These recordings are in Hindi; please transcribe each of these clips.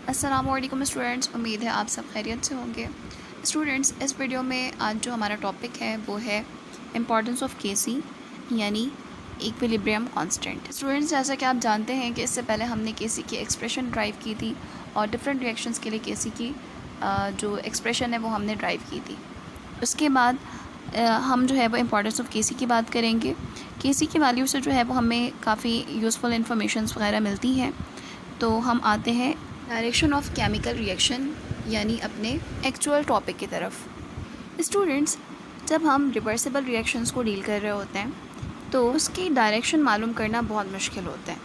अस्सलामुअलैकुम स्टूडेंट्स, उम्मीद है आप सब खैरियत से होंगे। स्टूडेंट्स, इस वीडियो में आज जो हमारा टॉपिक है वो है इम्पॉर्टेंस ऑफ केसी यानी इक्विलिब्रियम कांस्टेंट। स्टूडेंट्स, जैसा कि आप जानते हैं कि इससे पहले हमने केसी की एक्सप्रेशन ड्राइव की थी और डिफरेंट रिएक्शंस के लिए केसी की जो एक्सप्रेशन है वो हमने ड्राइव की थी। उसके बाद हम जो है वो इम्पॉर्टेंस ऑफ केसी की बात करेंगे। केसी की वैल्यू से जो है वो हमें काफ़ी यूज़फुल इन्फॉर्मेशंस वगैरह मिलती हैं। तो हम आते हैं डायरेक्शन ऑफ केमिकल रिएक्शन यानी अपने एक्चुअल टॉपिक की तरफ। स्टूडेंट्स, जब हम रिवर्सिबल रिएक्शंस को डील कर रहे होते हैं तो उसकी डायरेक्शन मालूम करना बहुत मुश्किल होता है।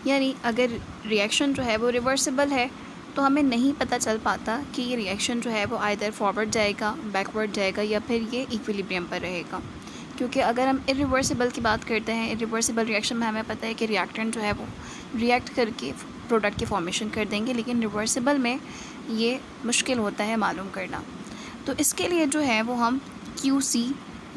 यानी अगर रिएक्शन जो है वो रिवर्सिबल है तो हमें नहीं पता चल पाता कि ये रिएक्शन जो है वो आइदर फॉरवर्ड जाएगा, बैकवर्ड जाएगा या फिर ये इक्विलिब्रियम पर रहेगा। क्योंकि अगर हम इरिवर्सिबल की बात करते हैं, इरिवर्सिबल रिएक्शन में हमें पता है कि रिएक्टेंट जो है वो रिएक्ट करके प्रोडक्ट की फॉर्मेशन कर देंगे, लेकिन रिवर्सिबल में ये मुश्किल होता है मालूम करना। तो इसके लिए जो है वो हम QC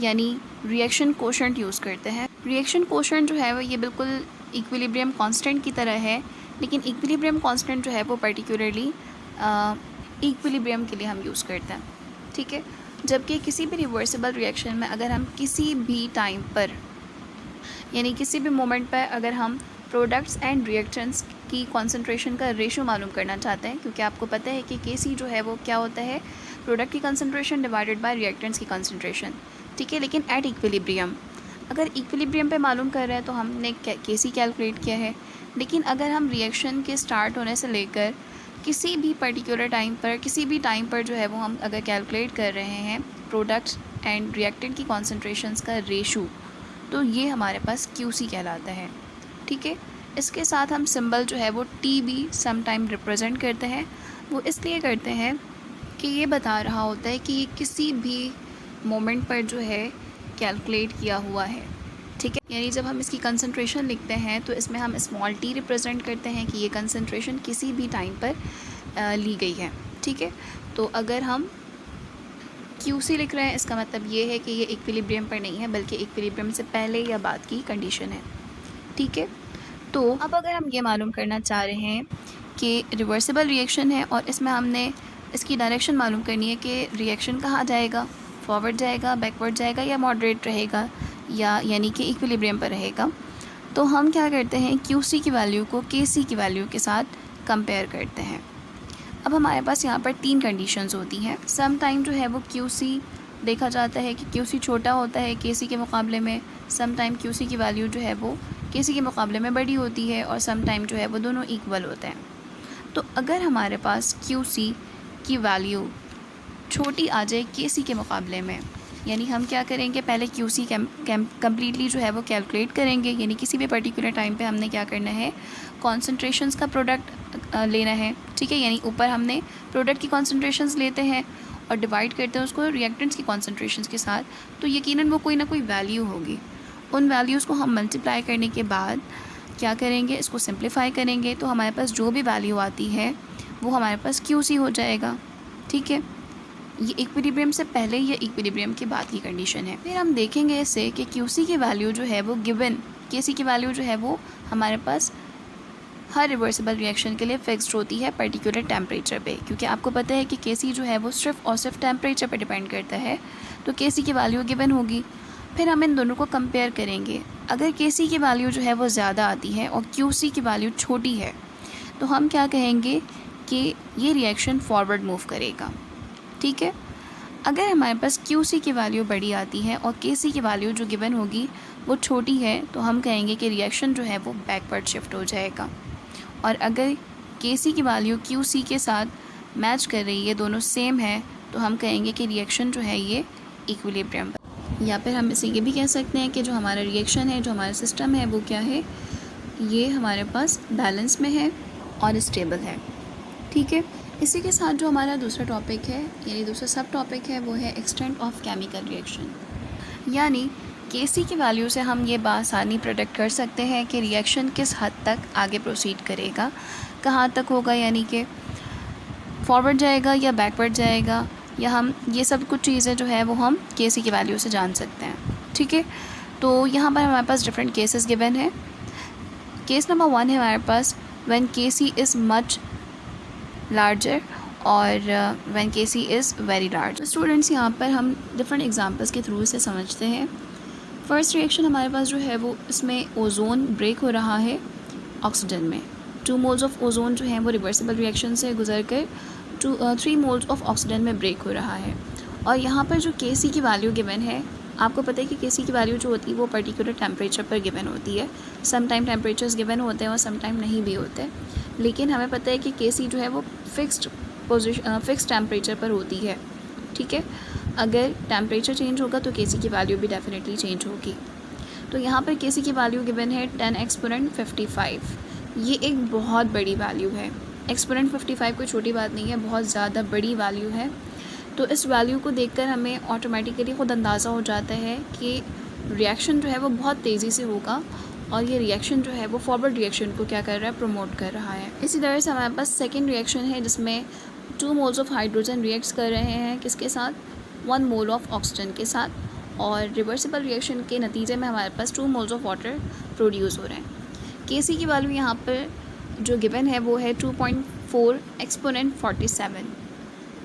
यानी रिएक्शन कोशेंट यूज़ करते हैं। रिएक्शन कोशेंट जो है वो ये बिल्कुल इक्विलिब्रियम कांस्टेंट की तरह है, लेकिन इक्विलिब्रियम कांस्टेंट जो है वो पर्टिकुलरली इक्विलिब्रियम के लिए हम यूज़ करते हैं, ठीक है। जबकि किसी भी रिवर्सिबल रिएक्शन में अगर हम किसी भी टाइम पर यानी किसी भी मोमेंट पर अगर हम प्रोडक्ट्स एंड रिएक्टेंट्स की कॉन्सेंट्रेशन का रेशो मालूम करना चाहते हैं, क्योंकि आपको पता है कि केसी जो है वो क्या होता है, प्रोडक्ट की कंसंट्रेशन डिवाइडेड बाय रिएक्टेंट्स की कंसंट्रेशन, ठीक है। लेकिन एट इक्विलिब्रियम, अगर इक्विलिब्रियम पे मालूम कर रहे हैं तो हमने केसी कैलकुलेट किया है। लेकिन अगर हम रिएक्शन के स्टार्ट होने से लेकर किसी भी पर्टिकुलर टाइम पर, किसी भी टाइम पर जो है वो हम अगर कैलकुलेट कर रहे हैं प्रोडक्ट्स एंड रिएक्टेंट की कॉन्सेंट्रेशंस का रेशो, तो ये हमारे पास QC कहलाता है, ठीक है। इसके साथ हम सिंबल जो है वो T भी सम टाइम रिप्रेजेंट करते हैं। वो इसलिए करते हैं कि ये बता रहा होता है कि ये किसी भी मोमेंट पर जो है कैलकुलेट किया हुआ है, ठीक है। यानी जब हम इसकी कंसंट्रेशन लिखते हैं तो इसमें हम स्मॉल t रिप्रेजेंट करते हैं कि ये कंसंट्रेशन किसी भी टाइम पर ली गई है, ठीक है। तो अगर हम QC लिख रहे हैं, इसका मतलब ये है कि ये इक्विलिब्रियम पर नहीं है, बल्कि इक्विलिब्रियम से पहले या बाद की कंडीशन है, ठीक है। तो अब अगर हम ये मालूम करना चाह रहे हैं कि रिवर्सिबल रिएक्शन है और इसमें हमने इसकी डायरेक्शन मालूम करनी है कि रिएक्शन कहाँ जाएगा, फॉरवर्ड जाएगा, बैकवर्ड जाएगा या मॉडरेट रहेगा या यानी कि इक्विलिब्रियम पर रहेगा, तो हम क्या करते हैं, QC की वैल्यू को KC की वैल्यू के साथ कंपेयर करते हैं। अब हमारे पास यहाँ पर 3 कंडीशंस होती हैं। सम टाइम जो है वो QC देखा जाता है कि QC छोटा होता है KC के मुकाबले में, सम टाइम QC की वैल्यू जो है वो KC के मुकाबले में बड़ी होती है और सम टाइम जो है वो दोनों इक्वल होते हैं। तो अगर हमारे पास QC की वैल्यू छोटी आ जाए KC के मुकाबले में, यानी हम क्या करेंगे, पहले QC कम्प्लीटली जो है वो कैलकुलेट करेंगे। यानी किसी भी पर्टिकुलर टाइम पे हमने क्या करना है, कॉन्सेंट्रेशंस का प्रोडक्ट लेना है, ठीक है। यानी ऊपर हमने प्रोडक्ट की कॉन्सेंट्रेशंस लेते हैं और डिवाइड करते हैं उसको रिएक्टेंट्स की कॉन्सेंट्रेशंस के साथ, तो यकीनन वो कोई ना कोई वैल्यू होगी। उन वैल्यूज़ को हम मल्टीप्लाई करने के बाद क्या करेंगे, इसको सिंप्लीफाई करेंगे, तो हमारे पास जो भी वैल्यू आती है वो हमारे पास QC हो जाएगा, ठीक है। ये इक्विलिब्रियम से पहले या इक्विलिब्रियम के बाद की कंडीशन है। फिर हम देखेंगे इससे कि QC की वैल्यू जो है वो गिवन KC की वैल्यू जो है वो हमारे पास हर रिवर्सिबल रिएक्शन के लिए फिक्स्ड होती है पर्टिकुलर टेम्परेचर पे, क्योंकि आपको पता है कि KC जो है वो सिर्फ और सिर्फ टेम्परेचर पे डिपेंड करता है, तो KC की वैल्यू गिवन होगी। फिर हम इन दोनों को कंपेयर करेंगे। अगर KC की वैल्यू जो है वो ज़्यादा आती है और QC की वैल्यू छोटी है, तो हम क्या कहेंगे कि ये रिएक्शन फॉरवर्ड मूव करेगा, ठीक है। अगर हमारे पास QC की वैल्यू बड़ी आती है और KC की वैल्यू जो गिवन होगी वो छोटी है, तो हम कहेंगे कि रिएक्शन जो है वो बैकवर्ड शिफ्ट हो जाएगा। और अगर KC की वैल्यू QC के साथ मैच कर रही है, दोनों सेम है, तो हम कहेंगे कि रिएक्शन जो है ये इक्विलिब्रियम पर। या फिर हम इसे ये भी कह सकते हैं कि जो हमारा रिएक्शन है, जो हमारा सिस्टम है, वो क्या है, ये हमारे पास बैलेंस में है और स्टेबल है, ठीक है। इसी के साथ जो हमारा दूसरा टॉपिक है यानी दूसरा सब टॉपिक है वो है एक्सटेंट ऑफ केमिकल रिएक्शन। यानी KC की वैल्यू से हम ये बासानी प्रेडिक्ट कर सकते हैं कि रिएक्शन किस हद तक आगे प्रोसीड करेगा, कहाँ तक होगा, यानी कि फॉरवर्ड जाएगा या बैकवर्ड जाएगा, या हम ये सब कुछ चीज़ें जो है वो हम KC की वैल्यू से जान सकते हैं, ठीक है। तो यहाँ पर हमारे पास डिफरेंट केसेस गिवन है। केस नंबर 1 है हमारे पास when KC is much larger or when KC is very large. Students यहाँ पर हम डिफरेंट एग्जांपल्स के थ्रू से समझते हैं। फर्स्ट रिएक्शन हमारे पास जो है वो इसमें ओजोन ब्रेक हो रहा है ऑक्सीजन में। 2 मोल्स ऑफ ओजोन जो है वो रिवर्सिबल रिएक्शन से गुजर कर 3 मोल्स ऑफ ऑक्सीजन में ब्रेक हो रहा है। और यहाँ पर जो केसी की वैल्यू गिवन है, आपको पता है कि केसी की वैल्यू जो होती है वो पर्टिकुलर टेम्परेचर पर गिवन होती है। सम टाइम टेम्परेचर्स गिवन होते हैं और सम टाइम नहीं भी होते, लेकिन हमें पता है कि केसी जो है वो फिक्स्ड टेम्परेचर पर होती है। ठीक है, अगर टेम्परेचर चेंज होगा तो केसी की वैल्यू भी डेफिनेटली चेंज होगी। तो यहाँ पर केसी की वैल्यू गिवन है 10 एक्सपोनेंट 55। ये एक बहुत बड़ी वैल्यू है। एक्सपोनेंट 55 कोई छोटी बात नहीं है, बहुत ज़्यादा बड़ी वैल्यू है। तो इस वैल्यू को देखकर हमें ऑटोमेटिकली ख़ुद अंदाज़ा हो जाता है कि रिएक्शन जो है वो बहुत तेज़ी से होगा और ये रिएक्शन जो है वो फॉरवर्ड रिएक्शन को क्या कर रहा है, प्रमोट कर रहा है। इसी तरह से हमारे पास सेकेंड रिएक्शन है जिसमें 2 मोल्स ऑफ हाइड्रोजन रिएक्ट्स कर रहे हैं किसके साथ, 1 मोल ऑफ ऑक्सीजन के साथ, और रिवर्सिबल रिएक्शन के नतीजे में हमारे पास 2 मोल्स ऑफ वाटर प्रोड्यूस हो रहे हैं। केसी की वैल्यू यहाँ पर जो गिवन है वो है 2.4 एक्सपोनेंट 47,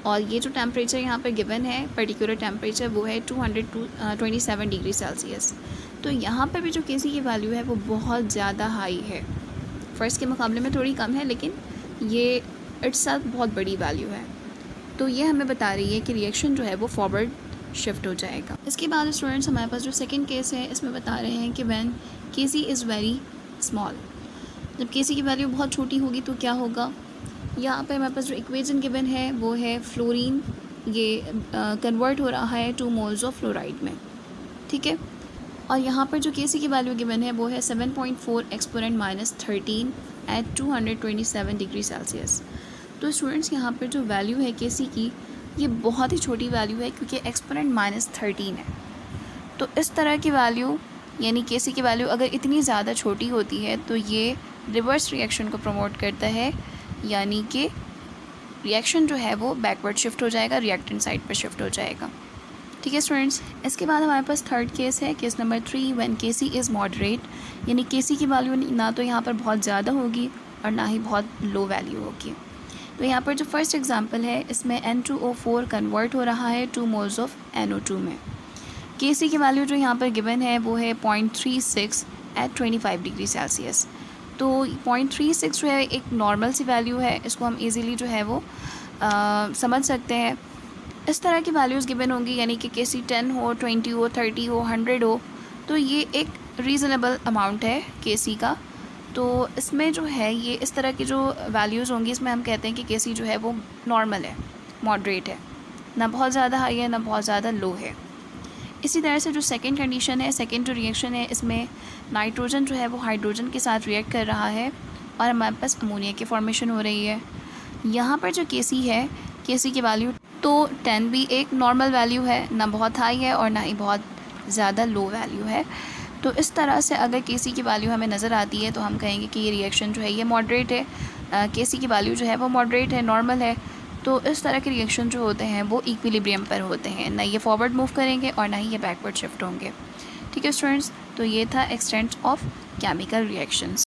और ये जो टेम्परेचर यहाँ पर गिवन है पर्टिकुलर टेम्परेचर वो है 227 डिग्री सेल्सियस। तो यहाँ पर भी जो केसी की वैल्यू है वो बहुत ज़्यादा हाई है। फर्स्ट के मुकाबले में थोड़ी कम है, लेकिन ये इट्सेल्फ बहुत बड़ी वैल्यू है। तो ये हमें बता रही है कि रिएक्शन जो है वो फॉरवर्ड शिफ्ट हो जाएगा। इसके बाद स्टूडेंट्स हमारे पास जो सेकंड केस है इसमें बता रहे हैं कि when KC is very small, जब केसी की वैल्यू बहुत छोटी होगी तो क्या होगा। यहाँ पे हमारे पास जो इक्वेशन गिवन है वो है फ्लोरीन, ये कन्वर्ट हो रहा है 2 मोल्स ऑफ फ्लोराइड में। ठीक है, और यहाँ पर जो केसी की वैल्यू गिवन है वो है 7.4 एक्सपोनेंट -13 एट 227 डिग्री सेल्सियस। तो स्टूडेंट्स यहाँ पर जो वैल्यू है केसी की, ये बहुत ही छोटी वैल्यू है क्योंकि एक्सपोनेंट -13 है। तो इस तरह की वैल्यू यानी केसी की वैल्यू अगर इतनी ज़्यादा छोटी होती है तो ये रिवर्स रिएक्शन को प्रमोट करता है, यानी कि रिएक्शन जो है वो बैकवर्ड शिफ्ट हो जाएगा, रिएक्टेंट साइड पर शिफ्ट हो जाएगा। ठीक है स्टूडेंट्स, इसके बाद हमारे पास थर्ड केस है, case number 3, when KC is moderate, यानी केसी की वैल्यू ना तो यहाँ पर बहुत ज़्यादा होगी और ना ही बहुत लो वैल्यू होगी। तो यहाँ पर जो फर्स्ट एग्जांपल है इसमें N2O4 कन्वर्ट हो रहा है 2 मोल्स ऑफ NO2 में। केसी की वैल्यू जो यहाँ पर गिवन है वो है 0.36 एट 25 डिग्री सेल्सियस। तो 0.36 जो है एक नॉर्मल सी वैल्यू है, इसको हम इजीली जो है वो समझ सकते हैं। इस तरह की वैल्यूज़ गिवन होंगी, यानी कि केसी 10 हो, 20 हो, 30 हो, 100 हो, तो ये एक रीज़नेबल अमाउंट है केसी का। तो इसमें जो है ये इस तरह की जो वैल्यूज़ होंगी इसमें हम कहते हैं कि केसी जो है वो नॉर्मल है, मॉडरेट है, ना बहुत ज़्यादा हाई है ना बहुत ज़्यादा लो है। इसी तरह से जो सेकंड कंडीशन है, सेकंड जो रिएक्शन है, इसमें नाइट्रोजन जो है वो हाइड्रोजन के साथ रिएक्ट कर रहा है और हमारे पास अमोनिया की फॉर्मेशन हो रही है। यहाँ पर जो केसी है, केसी की वैल्यू तो 10 भी एक नॉर्मल वैल्यू है, ना बहुत हाई है और ना ही बहुत ज़्यादा लो वैल्यू है। तो इस तरह से अगर केसी की वैल्यू हमें नज़र आती है तो हम कहेंगे कि ये रिएक्शन जो है ये मॉडरेट है, केसी की वैल्यू जो है वो मॉडरेट है, नॉर्मल है। तो इस तरह के रिएक्शन जो होते हैं वो इक्विलिब्रियम पर होते हैं, ना ये फॉरवर्ड मूव करेंगे और ना ही ये बैकवर्ड शिफ्ट होंगे। ठीक है स्टूडेंट्स, तो ये था एक्सटेंट ऑफ केमिकल रिएक्शंस।